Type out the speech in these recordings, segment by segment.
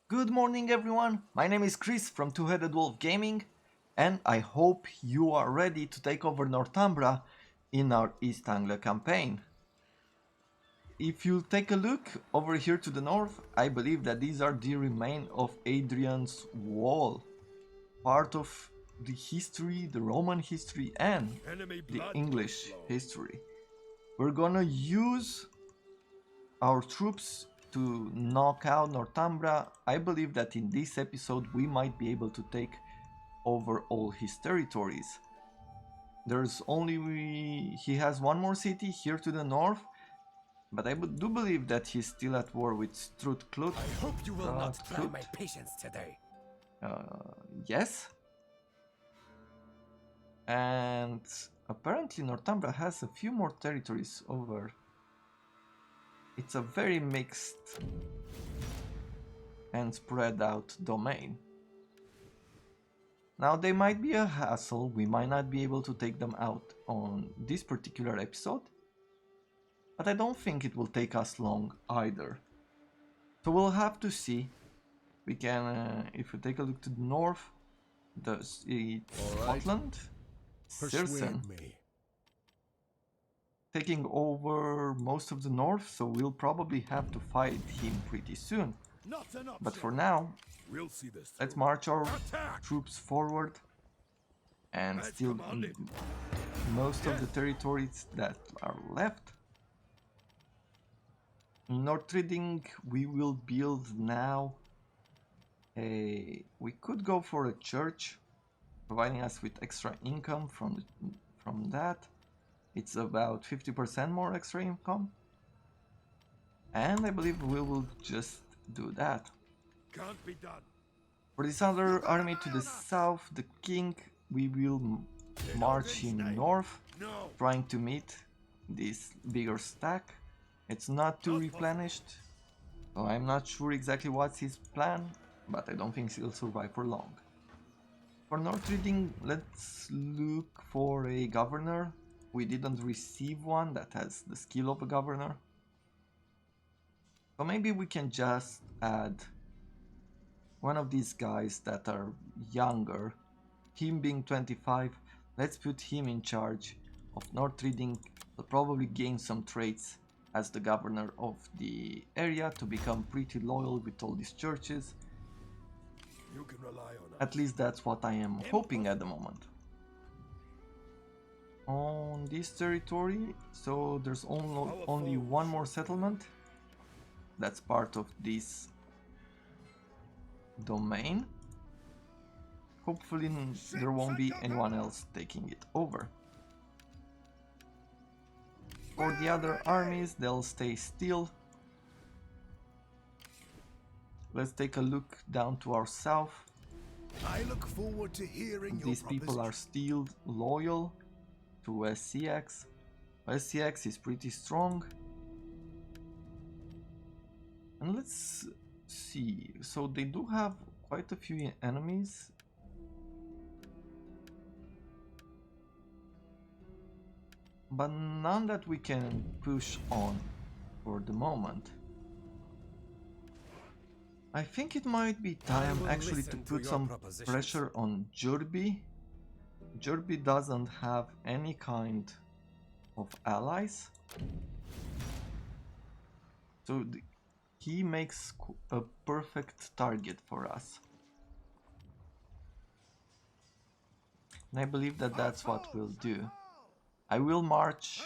Good morning, everyone. My name is Chris from Two-Headed Wolf Gaming, and I hope you are ready to take over Northumbria in our East Anglia campaign. If you take a look over here to the north, I believe that these are the remains of Adrian's Wall, part of the history, the Roman history, and the English history. We're gonna use our troops to knock out Northumbria. I believe that in this episode we might be able to take over all his territories. There's only he has one more city here to the north, but I do believe that he's still at war with Strutklut. I hope you will not try my patience today. Yes. And apparently Northumbria has a few more territories over. It's a very mixed and spread out domain. Now they might be a hassle, we might not be able to take them out on this particular episode, but I don't think it will take us long either. So we'll have to see. We can, if we take a look to the north, it's Scotland, Sirsen, taking over most of the north, so we'll probably have to fight him pretty soon. But for now, let's march our troops forward and steal most of the territories that are left. In North Reading, we will build now we could go for a church, providing us with extra income from that. It's about 50% more extra income, and I believe we will just do that. Can't be done. For this other army to the south, the king, we will march him north, trying to meet this bigger stack. It's not too replenished, so I'm not sure exactly what's his plan, but I don't think he'll survive for long. For North Reading, let's look for a governor. We didn't receive one that has the skill of a governor. So maybe we can just add one of these guys that are younger, him being 25, let's put him in charge of North Reading. He'll probably gain some traits as the governor of the area to become pretty loyal with all these churches. You can rely on us. At least that's what I am hoping at the moment. On this territory, so there's only one more settlement that's part of this domain. Hopefully there won't be anyone else taking it over. For the other armies, they'll stay still. Let's take a look down to our south. I look forward to hearing These people are still loyal to SCX. SCX is pretty strong. And let's see. So they do have quite a few enemies. But none that we can push on for the moment. I think it might be time actually to put some pressure on Jurby. Jurby doesn't have any kind of allies. So he makes a perfect target for us. And I believe that that's what we'll do. I will march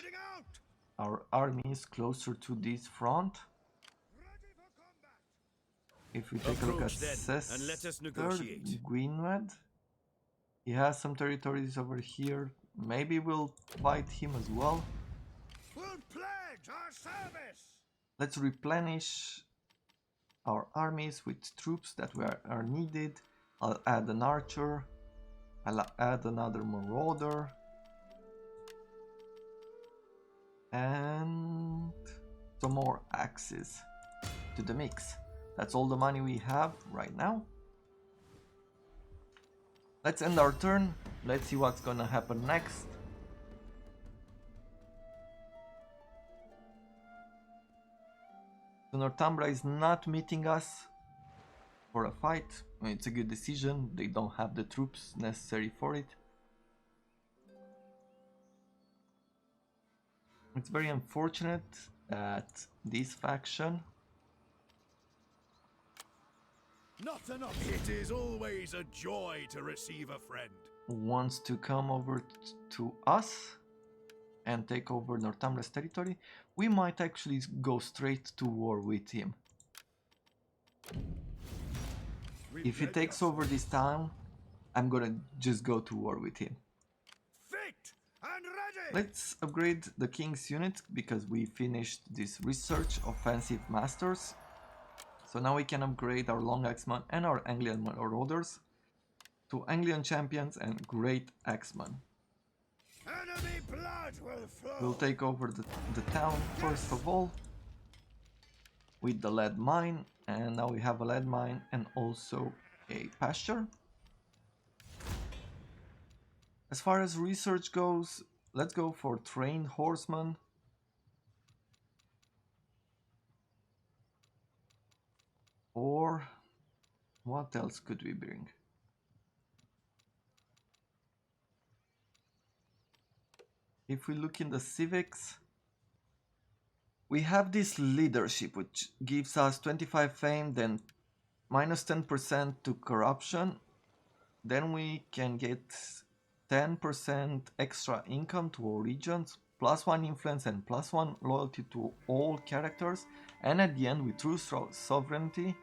our armies closer to this front. If we take a look at Gwynedd, he has some territories over here. Maybe we'll fight him as well. We'll pledge our service. Let's replenish our armies with troops that are needed. I'll add an archer. I'll add another marauder. And some more axes to the mix. That's all the money we have right now. Let's end our turn. Let's see what's gonna happen next. So Northumbria is not meeting us. for a fight. It's a good decision. They don't have the troops necessary for it. It's very unfortunate that this faction Not enough. It is always a joy to receive a friend. wants to come over to us and take over Northumbria's territory. We might actually go straight to war with him. If he takes over this town, I'm gonna just go to war with him. Fit and ready. Let's upgrade the king's unit because we finished this research offensive masters. So now we can upgrade our long axemen and our Anglian marauders to Anglian champions and great axemen. Enemy blood will flow. We'll take over the town first of all with the lead mine, and now we have a lead mine and also a pasture. As far as research goes, let's go for trained horsemen. Or what else could we bring? If we look in the civics, we have this leadership which gives us 25 fame, then minus 10% to corruption. Then we can get 10% extra income to all regions, +1 influence and +1 loyalty to all characters. And at the end, with true sovereignty,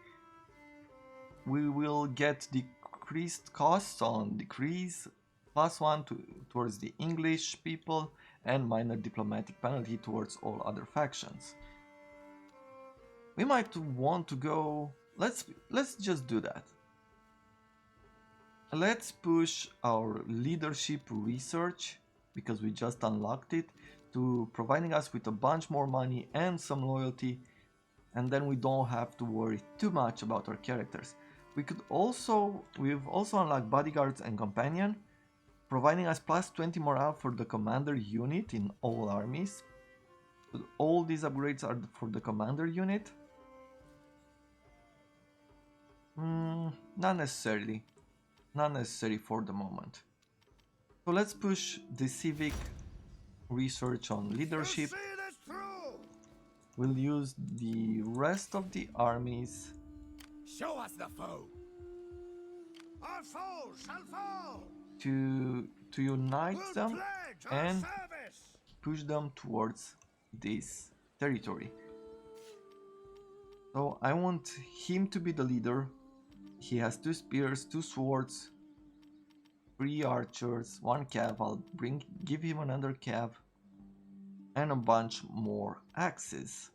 we will get decreased costs on decrease, +1 towards the English people, and minor diplomatic penalty towards all other factions. We might want to go. Let's just do that. Let's push our leadership research, because we just unlocked it, to providing us with a bunch more money and some loyalty, and then we don't have to worry too much about our characters. We've also unlocked bodyguards and companion, providing us +20 morale for the commander unit in all armies. All these upgrades are for the commander unit. Not necessarily. Not necessary for the moment. So let's push the civic research on leadership. See this through. We'll use the rest of the armies Show us the foe. Our foes shall fall. to unite We'll them pledge our and service. push them towards this territory. So I want him to be the leader. He has 2 spears, 2 swords, 3 archers, 1 cav. I'll give him another cav and a bunch more axes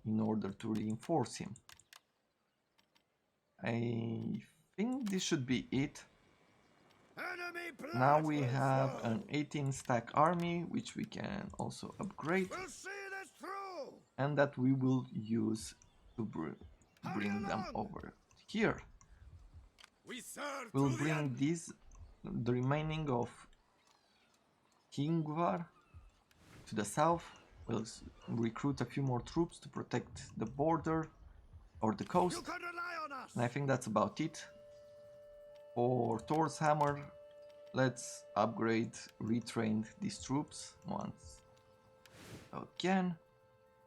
in order to reinforce him. I think this should be it. Enemy blood Now we will have flow. an 18 stack army, which we can also upgrade, We'll see this through. and that we will use to bring them over here. We serve We'll to the bring end. the remaining of Hingvar to the south. We'll recruit a few more troops to protect the border or the You coast, can rely on us. and I think that's about it. For Thor's hammer, let's upgrade, retrain these troops once again,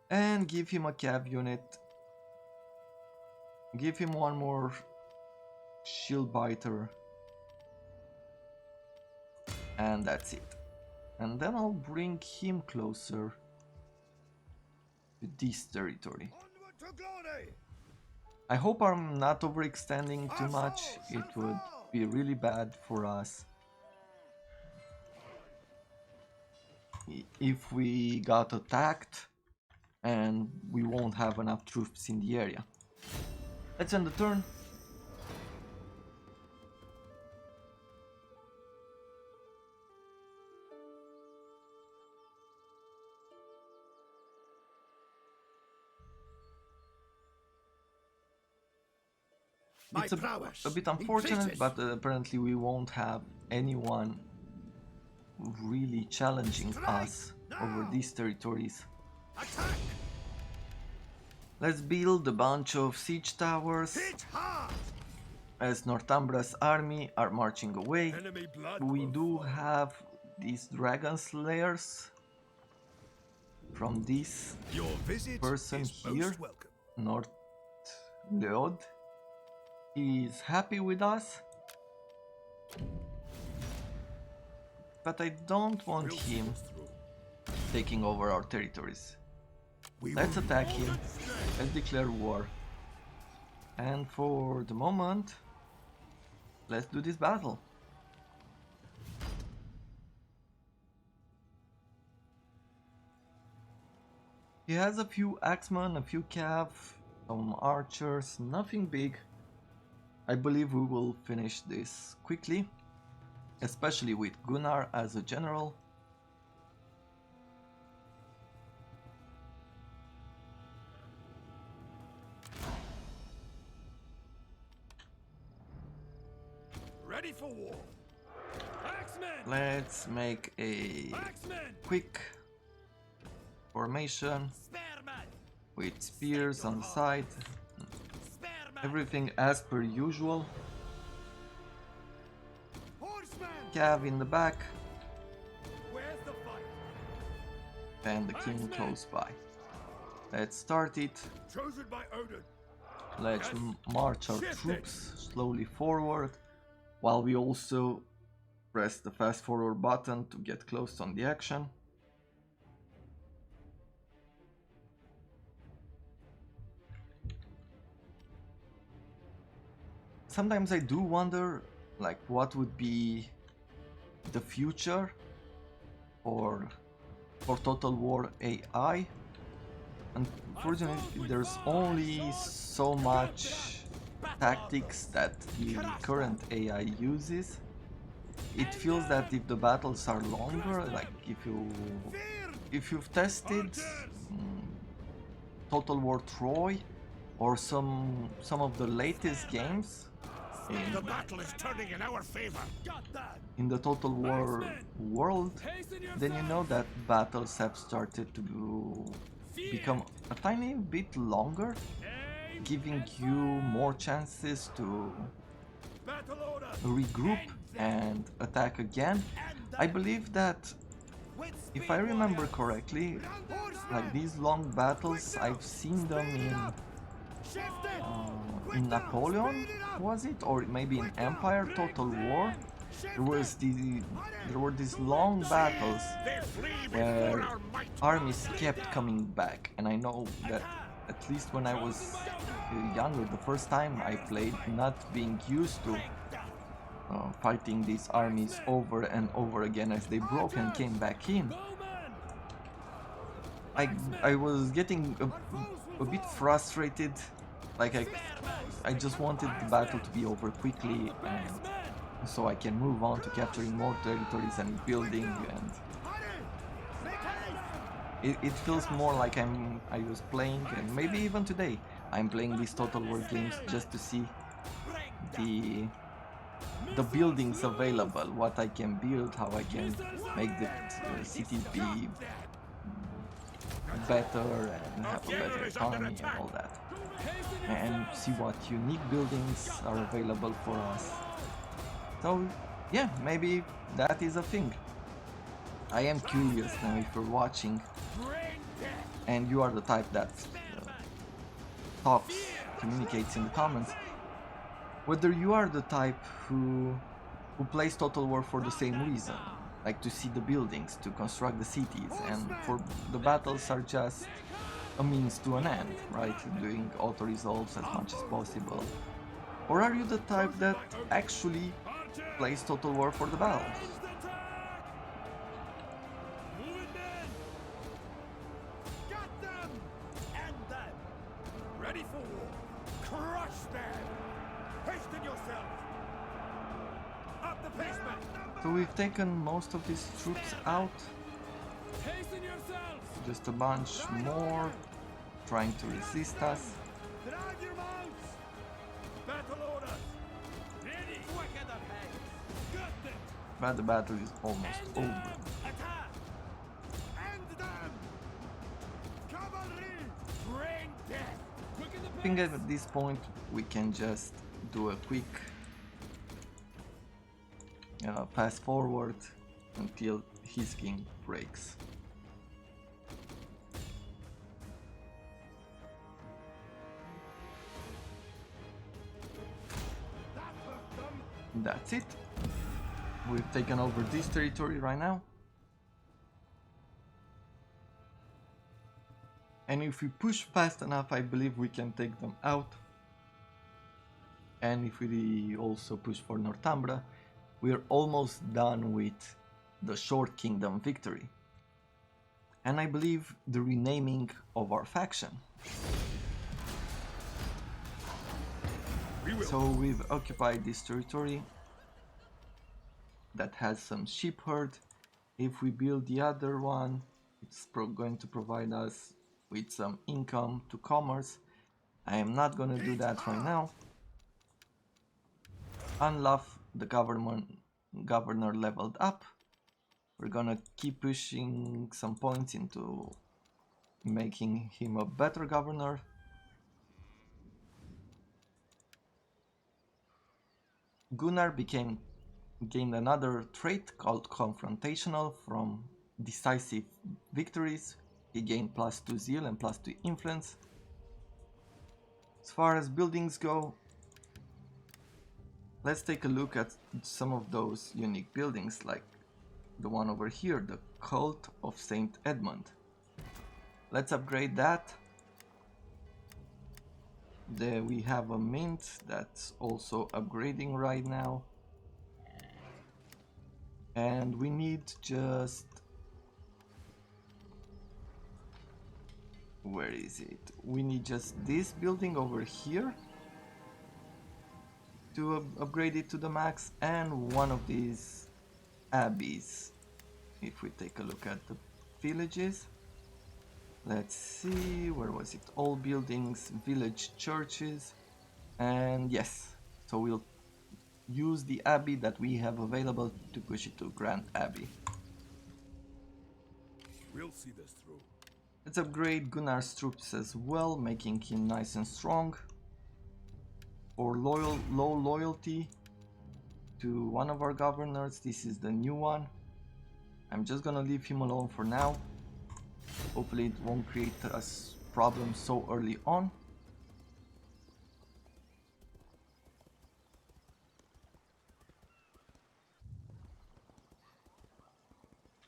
and give him a cav unit. Give him 1 more shield biter, and that's it. And then I'll bring him closer to this territory. Onward to glory. I hope I'm not overextending too much. It would be really bad for us if we got attacked and we won't have enough troops in the area. Let's end the turn. My It's prowess a bit unfortunate, increases. but apparently we won't have anyone really challenging us over these territories. Attack. Let's build a bunch of siege towers. Hit hard! As Northumbria's army are marching away, Enemy blood we will do flow. have these dragon slayers from this Your visit person is here, most welcome. North Leod. He is happy with us, but I don't want We'll see him us through. taking over our territories. We Let's will attack hold him. it straight. Let's declare war. And for the moment, let's do this battle. He has a few axemen, a few cav, some archers, nothing big. I believe we will finish this quickly, especially with Gunnar as a general. Ready for war. Axemen! Let's make a Axemen! quick formation Spearmen! with spears on the side. Spearmen! Everything as per usual. Horsemen! Cav in the back Where's the fight? and the king close by. Let's start it. Chosen by Odin. Let's march our troops slowly forward, while we also press the fast forward button to get close on the action. Sometimes I do wonder, like, what would be the future for Total War AI. Unfortunately, there's only so much tactics that the current AI uses. It feels that if the battles are longer, like if you've tested Total War Troy or some of the latest games The battle is turning in our favor. Got that. in the Total War world, then you know that battles have started to become a tiny bit longer, giving you more chances to Battle order. regroup and attack again. I believe that, if I remember correctly, like these long battles, I've seen them in Napoleon, was it? Or maybe in Empire Total War. There were these long battles where armies kept coming back, and I know that at least when I was younger, the first time I played, not being used to fighting these armies over and over again as they broke and came back in, I was getting a bit frustrated. Like I just wanted the battle to be over quickly, and so I can move on to capturing more territories and building, and it feels more like I was playing, and maybe even today I'm playing these Total War games just to see the buildings available, what I can build, how I can make the cities be better and have a better economy and all that, and see what unique buildings are available for us. So yeah, maybe that is a thing. I am curious now, if you're watching and you are the type that talks, communicates in the comments, whether you are the type who plays Total War for the same reason, like to see the buildings, to construct the cities, and for the battles are just a means to an end, right? Doing auto resolves as much as possible. Or are you the type that actually plays Total War for the battles? Got them! And them! Ready for war! Crush them! Hasten yourselves! Up the pavement! So we've taken most of these troops out. Hasten yourselves! Just a bunch more trying to resist us. Drive your mounts! Battle orders! Ready! Quicker the pace! Got them! But the battle is almost over. Attack! End them! Cavalry! Bring death! think at this point we can just do a quick fast forward until his king breaks. That's it. We've taken over this territory right now. And if we push fast enough, I believe we can take them out. And if we also push for Northumbria, we're almost done with the Short Kingdom victory. And I believe the renaming of our faction. So we've occupied this territory that has some sheep herd. If we build the other one, it's going to provide us with some income to commerce. I am not going to do that right now. Unluff, the governor leveled up. We're gonna keep pushing some points into making him a better governor. Gunnar gained another trait called confrontational from decisive victories. He gained +2 zeal and +2 influence. As far as buildings go, let's take a look at some of those unique buildings, like the one over here, the Cult of Saint Edmund. Let's upgrade that. There we have a mint that's also upgrading right now. And we need just... where is it? We need just this building over here to upgrade it to the max, and one of these abbeys. If we take a look at the villages, let's see, where was it? All buildings, village churches, and yes, so we'll use the abbey that we have available to push it to Grand Abbey. We'll see this through. Let's upgrade Gunnar's troops as well, making him nice and strong. For low loyalty to one of our governors, this is the new one. I'm just gonna leave him alone for now. Hopefully it won't create us problems so early on.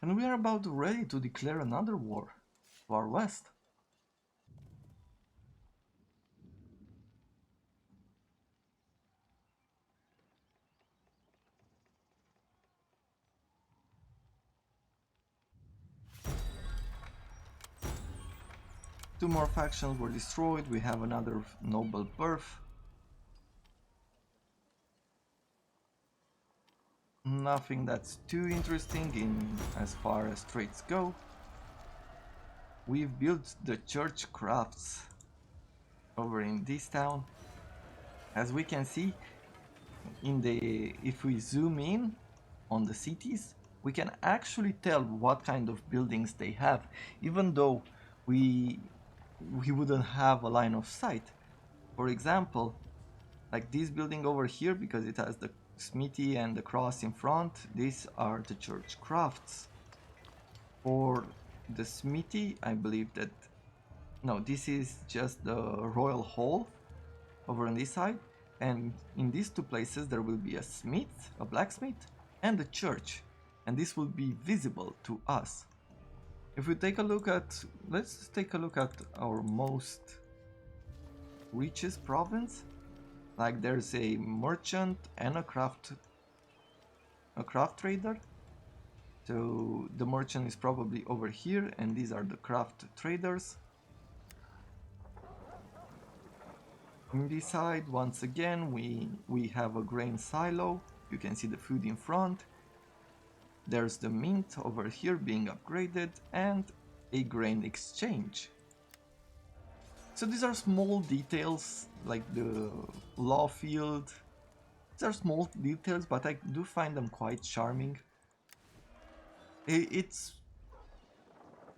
And we are about ready to declare another war to our west. Two more factions were destroyed. We have another noble birth. Nothing that's too interesting in as far as trades go. We've built the church crafts over in this town. As we can see, if we zoom in on the cities, we can actually tell what kind of buildings they have, even though we wouldn't have a line of sight. For example, like this building over here, because it has the smithy and the cross in front, these are the church crafts. For the smithy, I believe that... no, this is just the royal hall over on this side, and in these two places there will be a smith, a blacksmith, and a church, and this will be visible to us. If we take a look at... let's take a look at our most richest province. Like there's a merchant and a craft trader. So the merchant is probably over here, and these are the craft traders. On this side, once again, we have a grain silo. You can see the food in front. There's the mint over here being upgraded, and a grain exchange. So these are small details, like the law field. These are small details, but I do find them quite charming. It's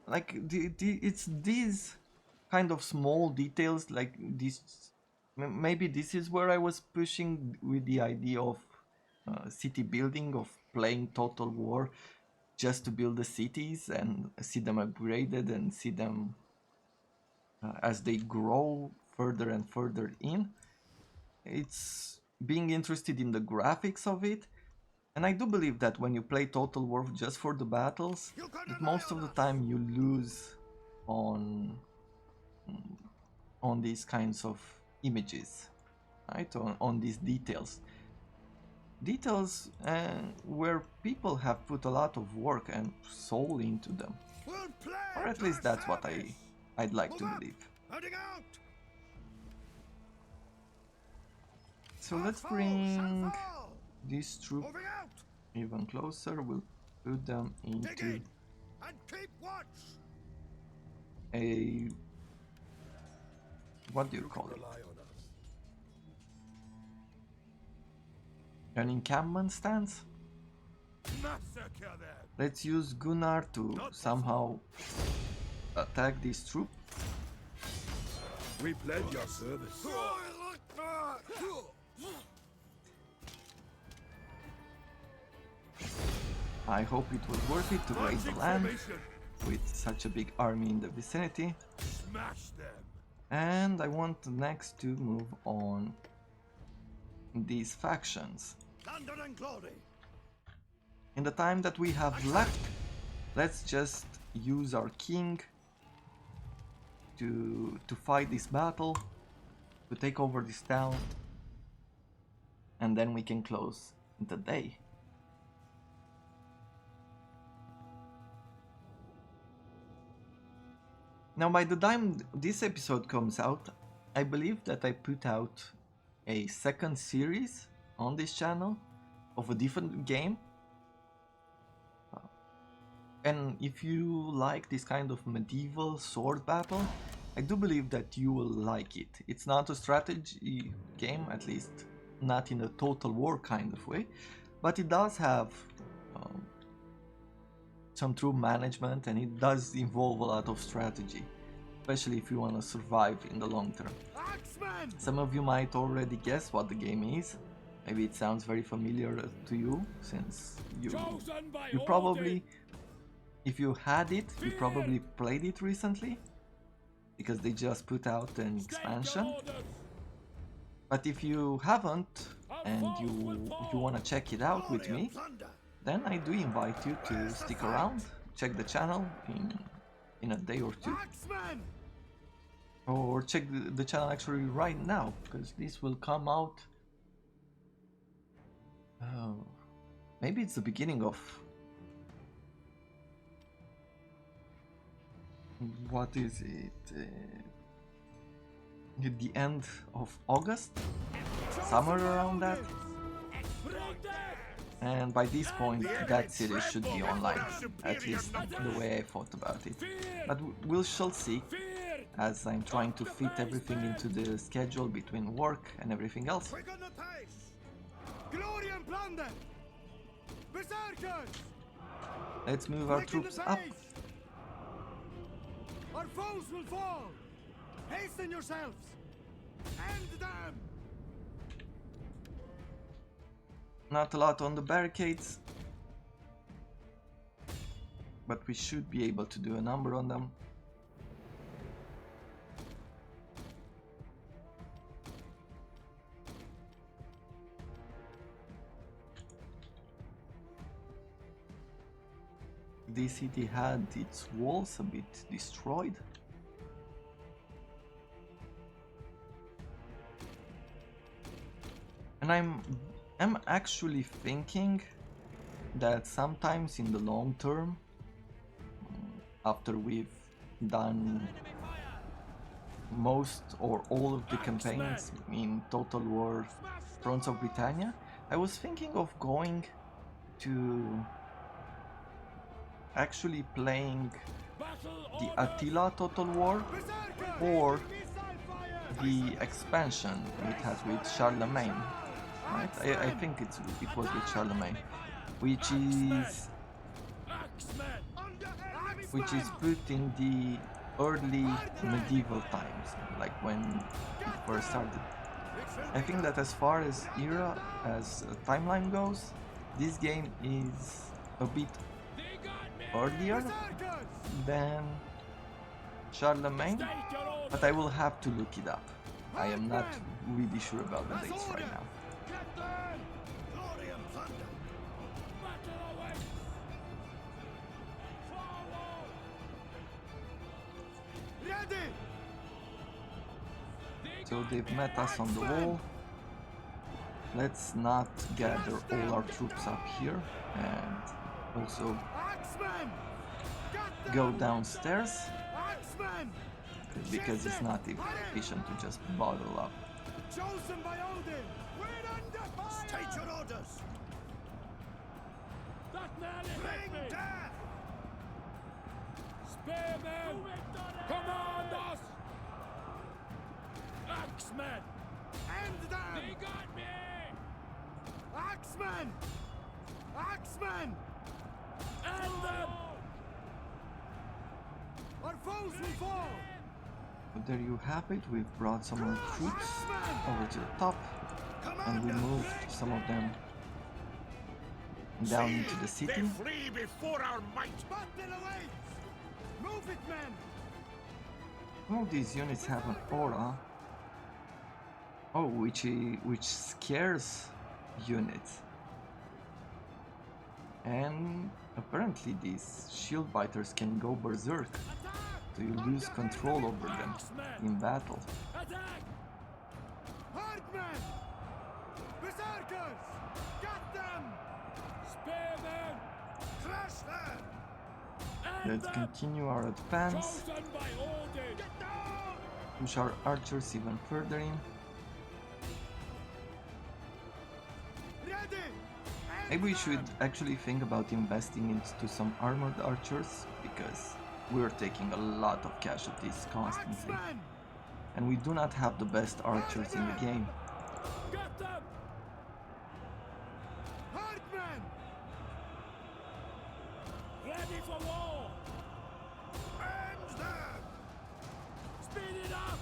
like it's these kind of small details like this. Maybe this is where I was pushing with the idea of city building, of playing Total War just to build the cities and see them upgraded and see them as they grow further and further in. It's being interested in the graphics of it. And I do believe that when you play Total War just for the battles, that most of the time you lose on these kinds of images, right? On these details. Details where people have put a lot of work and soul into them. Or at least that's what I'd like to believe. So let's bring this troop even closer. We'll put them into a... what do you call it? An encampment stance? Let's use Gunnar to somehow attack this troop. We pledge your service. I hope it was worth it to raid the land with such a big army in the vicinity. Smash them. And I want next to move on these factions. In the time that we have left, let's just use our king to fight this battle, to take over this town, and then we can close the day. Now, by the time this episode comes out, I believe that I put out a second series on this channel of a different game. And if you like this kind of medieval sword battle, I do believe that you will like it. It's not a strategy game, at least not in a Total War kind of way, but it does have some true management, and it does involve a lot of strategy, especially if you want to survive in the long term. Some of you might already guess what the game is. Maybe it sounds very familiar to you, since you probably, if you had it, you probably played it recently, because they just put out an expansion. But if you haven't, and you want to check it out with me, then I do invite you to stick around, check the channel in a day or two. Or check the channel actually right now, because this will come out... maybe it's the beginning of... what is it? At the end of August? Somewhere around that? And by this point, that series should be online, at least the way I thought about it. But we shall see, as I'm trying to fit everything into the schedule between work and everything else. Let's move our troops up. Our foes will fall! Hasten yourselves! End them! Not a lot on the barricades, but we should be able to do a number on them. This city had its walls a bit destroyed. And I'm actually thinking that sometimes in the long term, after we've done most or all of the campaigns in Total War Thrones of Britannia, I was thinking of going to actually playing the Attila Total War or the expansion it has with Charlemagne. Right? I think it was with Charlemagne, which is putting early medieval times, like when it first started. I think that as far as era, as timeline goes, this game is a bit earlier than Charlemagne, but I will have to look it up. I am not really sure about the dates right now. Glory and thunder. Battle awaits. Forward. Ready. So they've met us on the wall. Let's not gather all our troops up here and also Axemen. go downstairs Axemen. because it's not even efficient to just bottle up. Chosen by Odin. We're under fire. State your orders. That nearly hit me. Death. Spearmen. Command us. Axemen. End them. They got me. Axemen. Axemen. End them. Our foes will fall. But there you have it, we've brought some more troops over to the top and we moved some of them down into the city. They flee before our might. Battle awaits. Move it, men. All these units have an aura. Oh, which scares units. And apparently these shield biters can go berserk, so you lose control over them in battle. Attack! Hardmen! Berserkers! Got them! Spearmen! Crush them! Let's continue our advance, Chosen by Odin! Get down! push our archers even further in. Ready! Maybe we should actually think about investing into some armored archers, because we're taking a lot of casualties constantly, Axemen! and we do not have the best archers in the game. Get them! Hardmen! Ready for war! End them! Speed it up!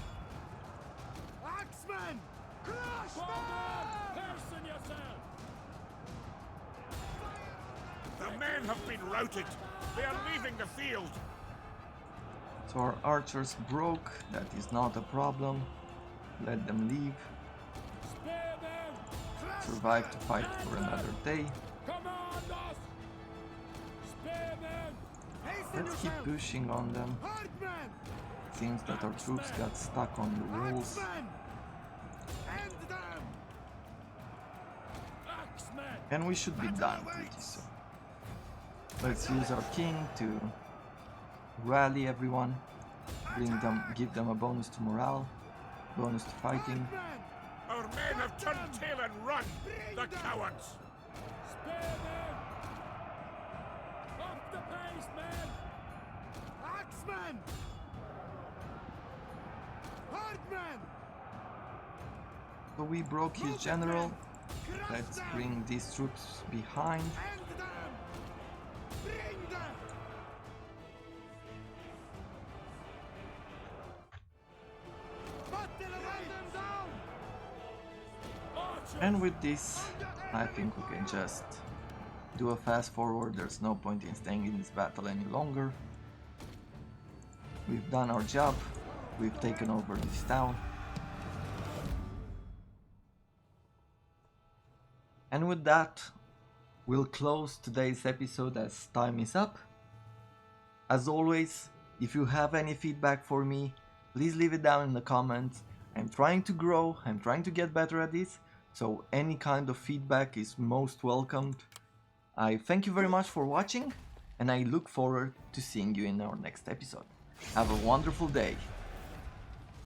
Axemen! Crush them! Person yourself! The men have been routed. They are leaving the field. So our archers broke, that is not a problem. Let them leave, Spear them! Crush survive to fight for another day. Command us! Spear them! Hasten Let's keep pushing on them. Hardmen! Seems that our troops got stuck on the walls. Axemen! End them! Axemen! And we should be done pretty soon. Let's use our king to rally everyone, give them a bonus to morale, bonus to fighting. Our men have turned tail and run! The cowards! Spear them! Up the pace, men! Axemen! Hardmen! So we broke his general. Let's bring these troops behind. End them! Bring them! Battle away! Them down! Archers! And with this, I think we can just do a fast forward. There's no point in staying in this battle any longer. We've done our job. We've taken over this town. And with that, we'll close today's episode as time is up. As always, if you have any feedback for me, please leave it down in the comments. I'm trying to grow, I'm trying to get better at this, so any kind of feedback is most welcomed. I thank you very much for watching, and I look forward to seeing you in our next episode. Have a wonderful day.